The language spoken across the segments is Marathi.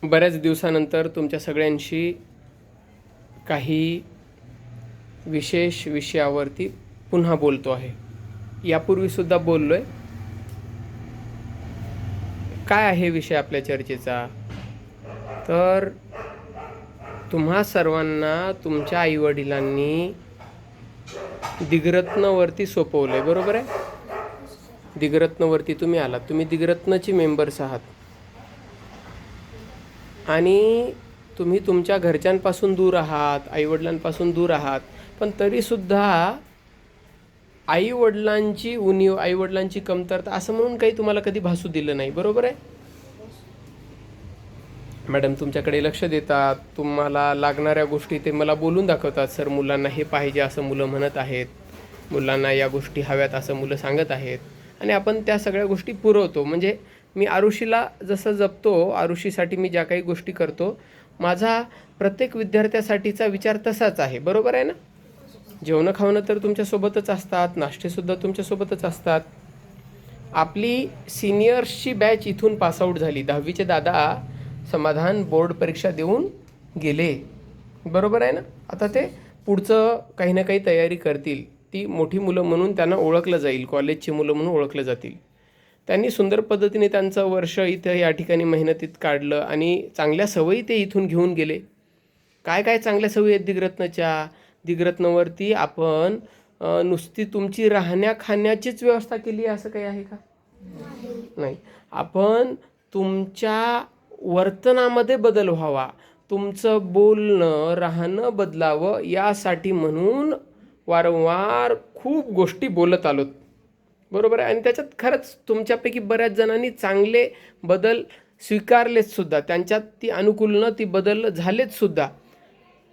बऱ्याच दिवसानंतर तुमच्या सगळ्यांशी काही विशेष विषयावरती पुन्हा बोलतो आहे. यापूर्वीसुद्धा बोललो आहे. काय आहे विषय आपल्या चर्चेचा? तर तुम्हा सर्वांना तुमच्या आईवडिलांनी दिगरत्नवरती सोपवलं आहे, बरोबर आहे? दिगरत्नवरती तुम्ही आलात, तुम्ही दिगरत्नचे मेंबर्स आहात आणि तुम्ही तुमच्या घरच्यांपासून दूर आहात, आईवडिलांपासून दूर आहात, पण तरीसुद्धा आईवडिलांची उणीव, आईवडिलांची कमतरता असं म्हणून काही तुम्हाला कधी भासू दिलं नाही, बरोबर आहे? मॅडम तुमच्याकडे लक्ष देतात, तुम्हाला लागणाऱ्या गोष्टी ते मला बोलून दाखवतात. सर, मुलांना हे पाहिजे असं मुलं म्हणत आहेत, मुलांना या गोष्टी हव्यात असं मुलं सांगत आहेत, आणि आपण त्या सगळ्या गोष्टी पुरवतो. म्हणजे मी आरुषीला जसं जपतो, आरुषीसाठी मी ज्या काही गोष्टी करतो, माझा प्रत्येक विद्यार्थ्यासाठीचा विचार तसाच आहे, बरोबर आहे ना? जेवणं खावणं तर तुमच्यासोबतच असतात, नाश्तेसुद्धा तुमच्यासोबतच असतात. आपली सिनियर्सची बॅच इथून पासआउट झाली. 10वीचे दादा समाधान बोर्ड परीक्षा देऊन गेले, बरोबर आहे ना? आता ते पुढचं काही ना काही तयारी करतील. ती मोठी मुलं म्हणून त्यांना ओळखलं जाईल, कॉलेजची मुलं म्हणून ओळखलं जातील. त्यांनी सुंदर पद्धतीने त्यांचं वर्ष इथं या ठिकाणी मेहनतीत काढलं आणि चांगल्या सवयी ते इथून घेऊन गेले. काय काय चांगल्या सवयी आहेत दिगरत्नच्या? दिगरत्नवरती आपण नुसती तुमची राहण्या खाण्याचीच व्यवस्था केली आहे असं काही आहे का? नाही. आपण तुमच्या वर्तनामध्ये बदल व्हावा, तुमचं बोलणं राहणं बदलावं, यासाठी म्हणून वारंवार खूप गोष्टी बोलत आलोत, बरोबर आहे? आणि त्याच्यात खरंच तुमच्यापैकी बऱ्याच जणांनी चांगले बदल स्वीकारलेत सुद्धा, त्यांच्यात ती अनुकूलनं ती बदल झालेत सुद्धा.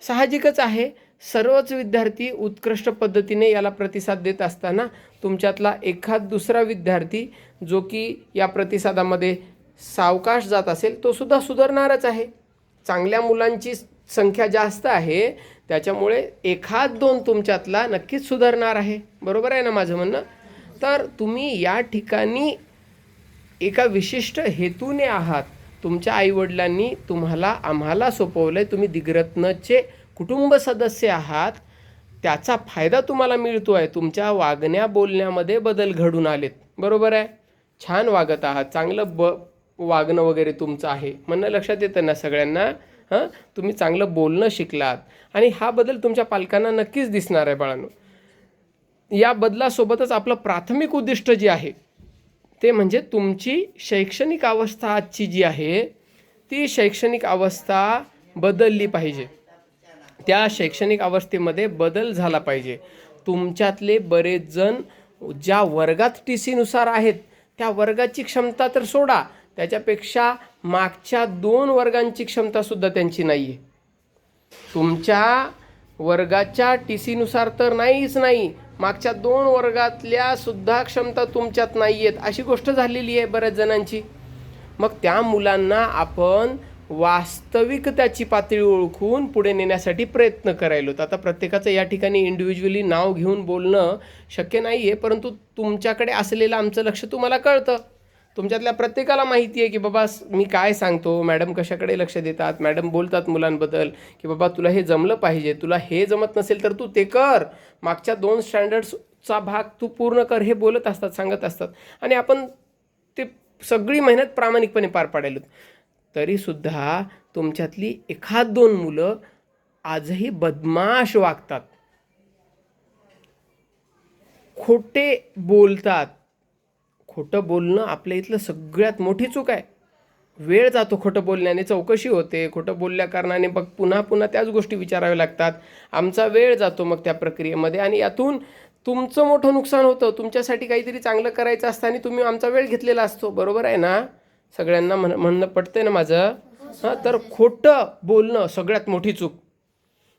साहजिकच आहे. सर्वच विद्यार्थी उत्कृष्ट पद्धतीने याला प्रतिसाद देत असताना तुमच्यातला एखाद दुसरा विद्यार्थी जो की या प्रतिसादामध्ये सावकाश जात असेल, तो सुद्धा सुधारणारच आहे. चांगल्या मुलांची संख्या जास्त आहे, त्याच्यामुळे एखाद दोन तुमच्यातला नक्कीच सुधारणार आहे, बरोबर आहे ना माझं म्हणणं? तर तुम्ही या ठिकाणी एका विशिष्ट हेतूने आहात. तुमच्या आईवडिलांनी तुम्हाला, आम्हाला सोपवलं आहे, तुम्ही दिगरत्नचे कुटुंब सदस्य आहात, त्याचा फायदा तुम्हाला मिळतो आहे. तुमच्या वागण्या बोलण्यामध्ये बदल घडून आलेत, बरोबर आहे? छान वागत आहात, चांगलं वागणं वगैरे तुमचं आहे म्हणणं लक्षात येतं ना सगळ्यांना? हां, तुम्ही चांगलं बोलणं शिकलात आणि हा बदल तुमच्या पालकांना नक्कीच दिसणार आहे बाळांनो. या बदलासोबतच आपलं प्राथमिक उद्दिष्ट जे आहे ते म्हणजे तुमची शैक्षणिक अवस्था आजची जी आहे, ती शैक्षणिक अवस्था बदलली पाहिजे. त्या शैक्षणिक अवस्थेमध्ये बदल झाला पाहिजे. तुमच्यातले बरेच जण ज्या वर्गात TC नुसार आहेत, त्या वर्गाची क्षमता तर सोडा, त्याच्यापेक्षा मागच्या 2 वर्गांची क्षमतासुद्धा त्यांची नाही आहे. तुमच्या वर्गाच्या TC नुसार तर नाहीच नाही, मागच्या 2 वर्गातल्या सुद्धा क्षमता तुमच्यात नाही आहेत, अशी गोष्ट झालेली आहे बऱ्याच जणांची. मग त्या मुलांना आपण वास्तविक त्याची पातळी ओळखून पुढे नेण्यासाठी प्रयत्न करायलो. आता प्रत्येकाचं या ठिकाणी इंडिव्हिज्युअली नाव घेऊन बोलणं शक्य नाही आहे, परंतु तुमच्याकडे असलेलं आमचं लक्ष तुम्हाला कळतं. तुमच्यातल्या प्रत्येकाला माहिती आहे की बाबा मी काय सांगतो, मॅडम कशाकडे लक्ष देतात, मॅडम बोलतात मुलांबद्दल की बाबा तुला हे जमलं पाहिजे, तुला हे जमत नसेल तर तू ते कर, मागच्या 2 स्टँडर्ड्सचा भाग तू पूर्ण कर, हे बोलत असतात, सांगत असतात, आणि आपण ते सगळी मेहनत प्रामाणिकपणे पार पाडायलो. तरीसुद्धा तुमच्यातली एखाद 2 मुलं आजही बदमाश वागतात, खोटे बोलतात. खोटं बोलणं आपल्या इथलं सगळ्यात मोठी चूक आहे. वेळ जातो खोटं बोलण्याने, चौकशी होते, खोटं बोलल्या कारणाने मग पुन्हा पुन्हा त्याच गोष्टी विचाराव्या लागतात. आमचा वेळ जातो मग त्या प्रक्रियेमध्ये, आणि यातून तुमचं मोठं नुकसान होतं. तुमच्यासाठी काहीतरी चांगलं करायचं असताना तुम्ही आमचा वेळ घेतलेला असतो, बरोबर आहे ना? सगळ्यांना म्हणणं पडतंय ना माझं? हां, तर खोटं बोलणं सगळ्यात मोठी चूक.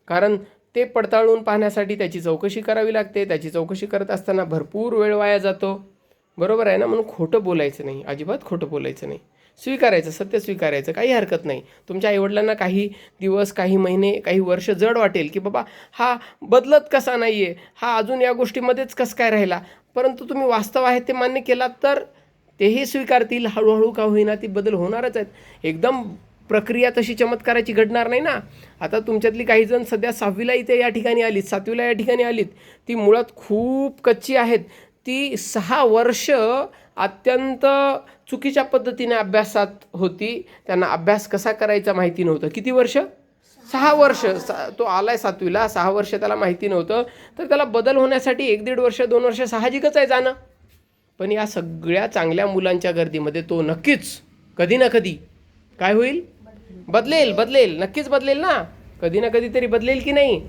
कारण ते पडताळून पाहण्यासाठी त्याची चौकशी करावी लागते, त्याची चौकशी करत असताना भरपूर वेळ वाया जातो, बरोबर आहे ना? म्हणून खोटं बोलायचं नाही, अजिबात खोटं बोलायचं नाही. स्वीकारायचं, सत्य स्वीकारायचं, काही हरकत नाही. तुमच्या आईवडिलांना काही दिवस, काही महिने, काही वर्ष जड वाटेल की बाबा हा बदलत कसा नाही आहे, हा अजून या गोष्टीमध्येच कसं काय राहिला, परंतु तुम्ही वास्तव आहे ते मान्य केलात तर तेही स्वीकारतील. हळूहळू का होईना ती बदल होणारच आहेत. एकदम प्रक्रिया तशी चमत्काराची घडणार नाही ना. आता तुमच्यातली काही जण सध्या 6वीला इथे या ठिकाणी आलीत, 7वीला या ठिकाणी आलीत, ती मुळात खूप कच्ची आहेत. ती 6 वर्ष अत्यंत चुकीच्या पद्धतीने अभ्यासात होती. त्यांना अभ्यास कसा करायचा माहिती नव्हतं. किती वर्ष? 6 वर्ष. तो आलाय 7वीला, 6 वर्ष त्याला माहिती नव्हतं. तर त्याला बदल होण्यासाठी 1-1.5 वर्ष 2 वर्ष साहजिकच आहे जाणं. पण या सगळ्या चांगल्या मुलांच्या गर्दीमध्ये तो नक्कीच कधी ना कधी काय होईल? बदलेल, नक्कीच बदलेल ना. कधी ना कधी तरी बदलेल की नाही.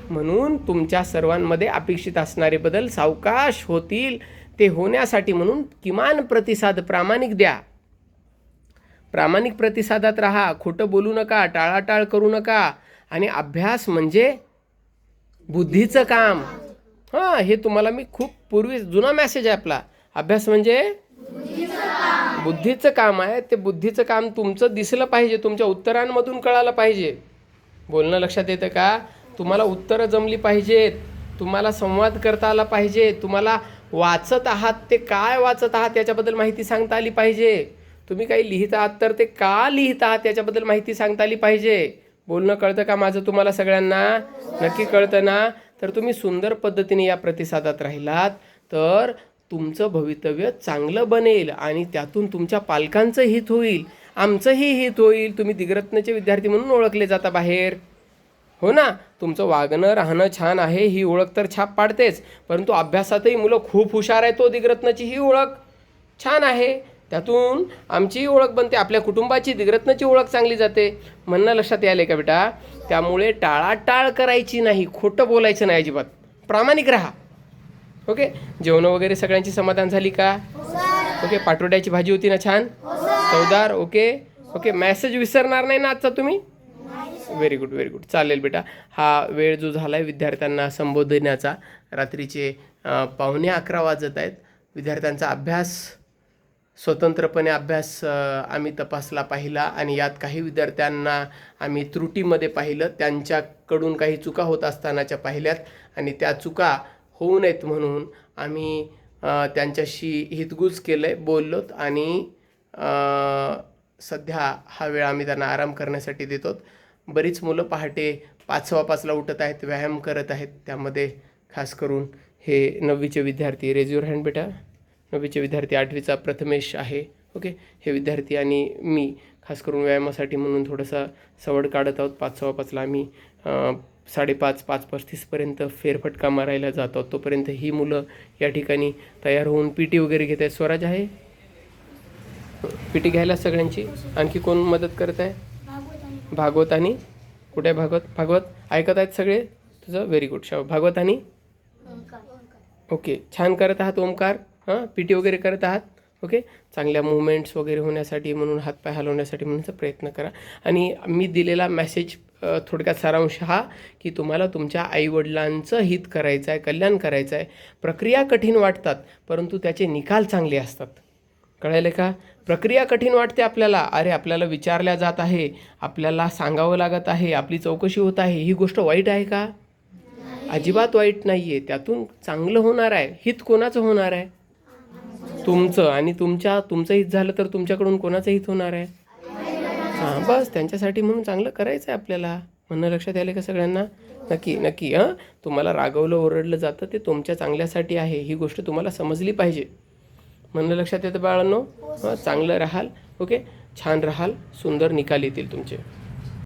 म्हणून तुमच्या सर्वांमध्ये अपेक्षित असणारे बदल सावकाश होतील. ते होण्यासाठी म्हणून किमान प्रतिसाद प्रामाणिक द्या. प्रामाणिक प्रतिसादात राहा. खोटं बोलू नका, टाळाटाळ करू नका. आणि अभ्यास म्हणजे बुद्धीचं काम. हां, हे तुम्हाला मी खूप पूर्वी जुना मेसेज आहे आपला. अभ्यास म्हणजे बुद्धीचं काम आहे. ते बुद्धीचं काम तुमचं दिसलं पाहिजे, तुमच्या उत्तरांमधून कळालं पाहिजे. बोलणं लक्षात येतं का? तुम्हाला उत्तरं जमली पाहिजेत, तुम्हाला संवाद करता आला पाहिजे, तुम्हाला वाचत आहात ते काय वाचत आहात याच्याबद्दल माहिती सांगता आली पाहिजे. तुम्ही काही लिहित आहात तर ते का लिहित आहात याच्याबद्दल माहिती सांगता आली पाहिजे. बोलणं कळतं का माझं तुम्हाला सगळ्यांना? नक्की कळतं ना. तर तुम्ही सुंदर पद्धतीने या प्रतिसादात राहिलात तर तुमचं भवितव्य चांगलं बनेल आणि त्यातून तुमच्या पालकांचं हित होईल, आमचंही हित होईल. तुम्ही दिग्रत्नचे विद्यार्थी म्हणून ओळखले जाता बाहेर, हो ना. तुमचं वागणं राहणं छान आहे ही ओळख तर छाप पाडतेच, परंतु अभ्यासातही मुलं खूप हुशार आहे तो दिग्रत्नची ही ओळख छान आहे. त्यातून आमचीही ओळख बनते, आपल्या कुटुंबाची दिग्रत्नची ओळख चांगली जाते. म्हणणं लक्षात यायलं का बेटा? त्यामुळे टाळाटाळ करायची नाही, खोटं बोलायचं नाही अजिबात, प्रामाणिक राहा. ओके. जेवणं वगैरे सगळ्यांची समाधान झाली का? ओके. पाटोड्याची भाजी होती ना छान, चवदार. ओके. मेसेज विसरणार नाही ना आजचा तुम्ही? Very good. चालेल बेटा. हा वेळ जो झाला आहे विद्यार्थ्यांना संबोधण्याचा, रात्रीचे 11:15 वाजत आहेत. विद्यार्थ्यांचा अभ्यास, स्वतंत्रपणे अभ्यास आम्ही तपासला पाहिला आणि यात काही विद्यार्थ्यांना आम्ही त्रुटीमध्ये पाहिलं, त्यांच्याकडून काही चुका होत असतानाच्या पाहिल्यात आणि त्या चुका होऊ नयेत म्हणून आम्ही त्यांच्याशी हितगुज केलं आहे, बोललोत आणि सध्या हा वेळ आम्ही त्यांना आराम करण्यासाठी देतो. बरीच मुलं पहाटे 5:15ला उठत आहेत, व्यायाम करत आहेत. त्यामध्ये खास करून हे 9वीचे विद्यार्थी, रेज युअर हँड बेटा. 9वीचे विद्यार्थी, 8वीचा प्रथमेश आहे. ओके. हे विद्यार्थी आणि मी खास करून व्यायामासाठी म्हणून थोडासा सवड काढत आहोत. 5:15ला आम्ही 5:30, 5:35पर्यंत फेरफटका मारायला जातो. तोपर्यंत ही मुलं या ठिकाणी तयार होऊन PT वगैरे घेत आहेत. स्वराज आहे PT घ्यायला सगळ्यांची. आणखी कोण मदत करत आहे? भागवत आणि कुठे आहे भागवत ऐकत आहेत सगळे तुझं? Very good. भागवत आणि ओके, छान करत आहात. ओमकार, हां, PT वगैरे करत आहात. ओके. चांगल्या मुवमेंट्स वगैरे होण्यासाठी म्हणून, हातपाय हलवण्यासाठी म्हणूनचा प्रयत्न करा. आणि मी दिलेला मेसेज थोडक्यात सारांश हा की तुम्हाला तुमच्या आईवडिलांचं हित करायचं आहे, कल्याण करायचं आहे. प्रक्रिया कठीण वाटतात परंतु त्याचे निकाल चांगले असतात. कळायलं का? प्रक्रिया कठीण वाटते आपल्याला. अरे, आपल्याला विचारल्या जात आहे, आपल्याला सांगावं लागत आहे, आपली चौकशी होत आहे. ही गोष्ट वाईट आहे का? अजिबात वाईट नाही आहे. त्यातून चांगलं होणार आहे. हित कोणाचं होणार आहे? तुमचं. आणि तुमचं हित झालं तर तुमच्याकडून कोणाचं हित होणार आहे? हां, बस त्यांच्यासाठी म्हणून चांगलं करायचं आहे आपल्याला. म्हणणं लक्षात आलं का सगळ्यांना? नक्की. हां, तुम्हाला रागवलं ओरडलं जातं ते तुमच्या चांगल्यासाठी आहे, ही गोष्ट तुम्हाला समजली पाहिजे. म्हणणं लक्षात येतं बाळांनो? चांगलं राहाल. ओके. छान राहाल, सुंदर निकाल येतील तुमचे.